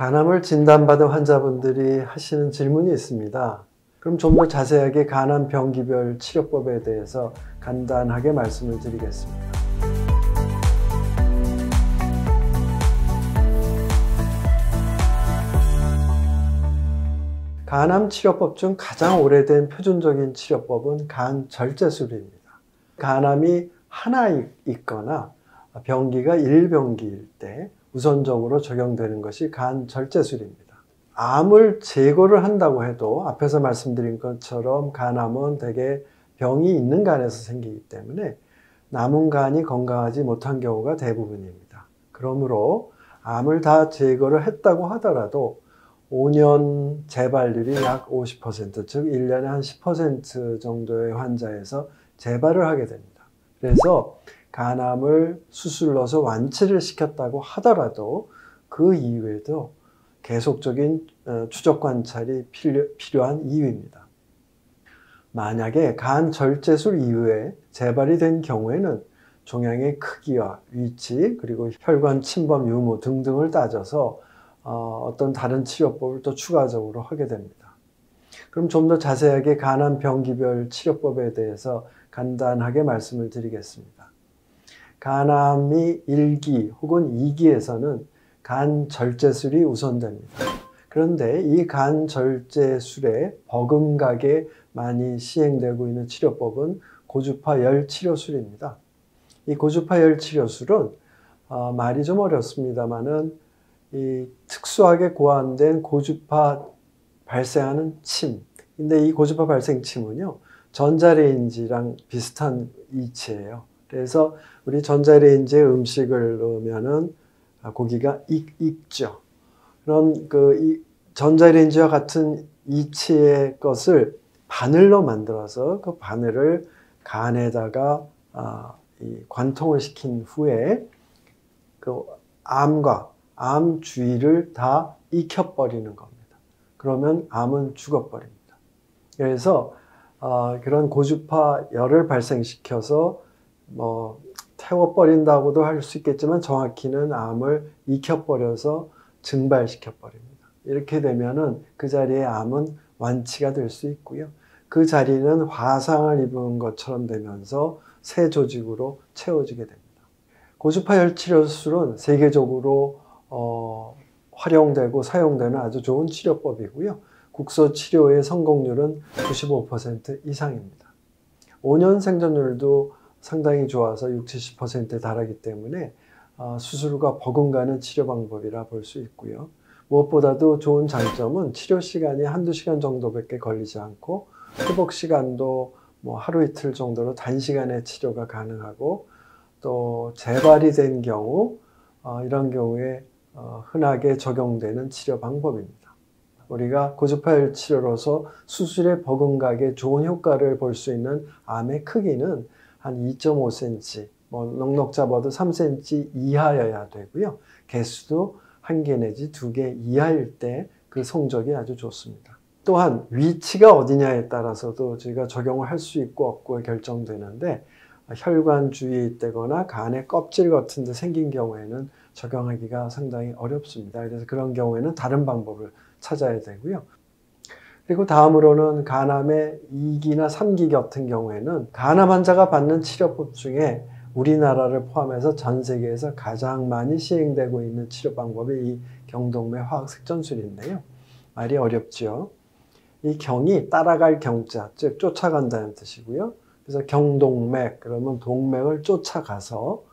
간암을 진단받은 환자분들이 하시는 질문이 있습니다. 그럼 좀 더 자세하게 간암 병기별 치료법에 대해서 간단하게 말씀을 드리겠습니다. 간암 치료법 중 가장 오래된 표준적인 치료법은 간절제술입니다. 간암이 하나 있거나 병기가 1병기일 때 우선적으로 적용되는 것이 간절제술입니다. 암을 제거를 한다고 해도 앞에서 말씀드린 것처럼 간암은 대개 병이 있는 간에서 생기기 때문에 남은 간이 건강하지 못한 경우가 대부분입니다. 그러므로 암을 다 제거를 했다고 하더라도 5년 재발률이 약 50%, 즉 1년에 한 10% 정도의 환자에서 재발을 하게 됩니다. 그래서 간암을 수술로서 완치를 시켰다고 하더라도 그 이후에도 계속적인 추적 관찰이 필요한 이유입니다. 만약에 간절제술 이후에 재발이 된 경우에는 종양의 크기와 위치, 그리고 혈관 침범 유무 등등을 따져서 어떤 다른 치료법을 또 추가적으로 하게 됩니다. 그럼 좀 더 자세하게 간암 병기별 치료법에 대해서 간단하게 말씀을 드리겠습니다. 간암이 1기 혹은 2기에서는 간절제술이 우선됩니다. 그런데 이 간절제술에 버금가게 많이 시행되고 있는 치료법은 고주파 열치료술입니다. 이 고주파 열치료술은 말이 좀 어렵습니다만은 이 특수하게 고안된 고주파 발생하는 침. 근데 이 고주파 발생 침은요, 전자레인지랑 비슷한 이치예요. 그래서 우리 전자레인지에 음식을 넣으면은 고기가 익죠. 그런 이 전자레인지와 같은 이치의 것을 바늘로 만들어서 그 바늘을 간에다가 이 관통을 시킨 후에 그 암과 암 주위를 다 익혀버리는 겁니다. 그러면 암은 죽어버립니다. 그래서 그런 고주파 열을 발생시켜서 태워버린다고도 할 수 있겠지만 정확히는 암을 익혀버려서 증발시켜버립니다. 이렇게 되면은 그 자리에 암은 완치가 될 수 있고요. 그 자리는 화상을 입은 것처럼 되면서 새 조직으로 채워지게 됩니다. 고주파 열치료술은 세계적으로 활용되고 사용되는 아주 좋은 치료법이고요. 국소 치료의 성공률은 95% 이상입니다. 5년 생존율도 상당히 좋아서 60, 70%에 달하기 때문에 수술과 버금가는 치료 방법이라 볼 수 있고요. 무엇보다도 좋은 장점은 치료 시간이 한두 시간 정도밖에 걸리지 않고 회복 시간도 하루 이틀 정도로 단시간에 치료가 가능하고 또 재발이 된 경우 이런 경우에 흔하게 적용되는 치료 방법입니다. 우리가 고주파 치료로서 수술에 버금가게 좋은 효과를 볼 수 있는 암의 크기는 한 2.5cm, 넉넉 잡아도 3cm 이하여야 되고요. 개수도 1개 내지 2개 이하일 때 그 성적이 아주 좋습니다. 또한 위치가 어디냐에 따라서도 저희가 적용을 할 수 있고 없고 결정되는데 혈관 주위에 있다거나 간의 껍질 같은 데 생긴 경우에는 적용하기가 상당히 어렵습니다. 그래서 그런 경우에는 다른 방법을 찾아야 되고요. 그리고 다음으로는 간암의 2기나 3기 같은 경우에는 간암 환자가 받는 치료법 중에 우리나라를 포함해서 전 세계에서 가장 많이 시행되고 있는 치료 방법이 이 경동맥 화학색전술인데요. 말이 어렵죠. 이 경이 따라갈 경자, 즉 쫓아간다는 뜻이고요. 그래서 경동맥, 그러면 동맥을 쫓아가서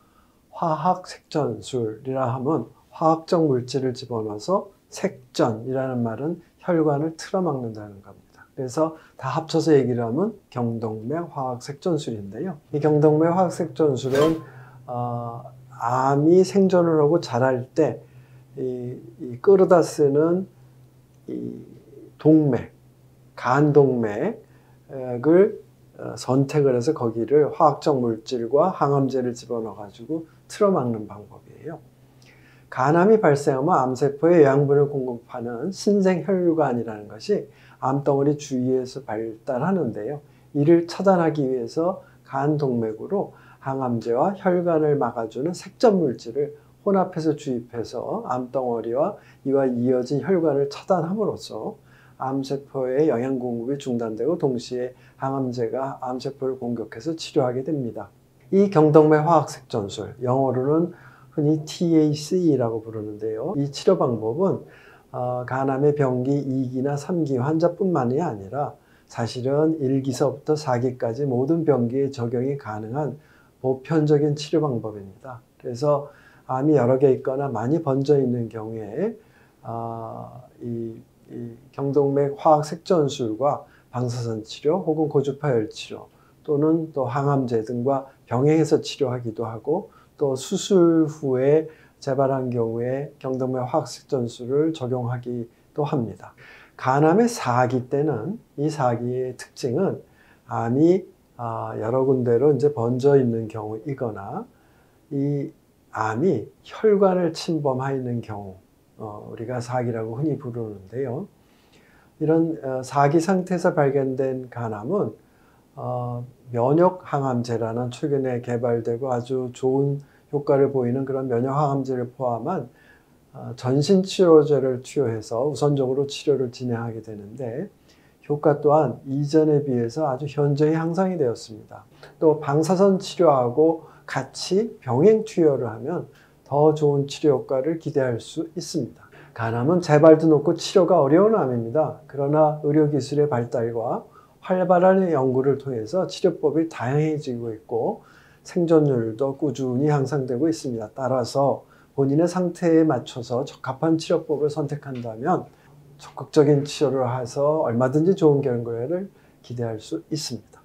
화학색전술이라 하면 화학적 물질을 집어넣어서 색전이라는 말은 혈관을 틀어막는다는 겁니다. 그래서 다 합쳐서 얘기를 하면 경동맥 화학색전술인데요. 이 경동맥 화학색전술은 암이 생존을 하고 자랄 때 이 끌어다 쓰는 이 동맥, 간동맥을 선택을 해서 거기를 화학적 물질과 항암제를 집어넣어 가지고 틀어막는 방법이에요. 간암이 발생하면 암세포에 영양분을 공급하는 신생혈관이라는 것이 암덩어리 주위에서 발달하는데요. 이를 차단하기 위해서 간동맥으로 항암제와 혈관을 막아주는 색전 물질을 혼합해서 주입해서 암덩어리와 이와 이어진 혈관을 차단함으로써 암세포의 영양 공급이 중단되고 동시에 항암제가 암세포를 공격해서 치료하게 됩니다. 이 경동맥 화학색전술, 영어로는 흔히 TAC라고 부르는데요. 이 치료 방법은 간암의 병기 2기나 3기 환자뿐만이 아니라 사실은 1기서부터 4기까지 모든 병기에 적용이 가능한 보편적인 치료 방법입니다. 그래서 암이 여러 개 있거나 많이 번져 있는 경우에 이 경동맥 화학색전술과 방사선 치료 혹은 고주파열 치료 또는 또 항암제 등과 병행해서 치료하기도 하고 또 수술 후에 재발한 경우에 경동맥 화학색전술을 적용하기도 합니다. 간암의 4기 때는 이 4기의 특징은 암이 여러 군데로 이제 번져 있는 경우이거나 이 암이 혈관을 침범하는 경우 우리가 4기라고 흔히 부르는데요. 이런 4기 상태에서 발견된 간암은 면역 항암제라는 최근에 개발되고 아주 좋은 효과를 보이는 그런 면역 항암제를 포함한 전신 치료제를 투여해서 우선적으로 치료를 진행하게 되는데 효과 또한 이전에 비해서 아주 현저히 향상이 되었습니다. 또 방사선 치료하고 같이 병행 투여를 하면 더 좋은 치료 효과를 기대할 수 있습니다. 간암은 재발도 높고 치료가 어려운 암입니다. 그러나 의료기술의 발달과 활발한 연구를 통해서 치료법이 다양해지고 있고 생존율도 꾸준히 향상되고 있습니다. 따라서 본인의 상태에 맞춰서 적합한 치료법을 선택한다면 적극적인 치료를 해서 얼마든지 좋은 결과를 기대할 수 있습니다.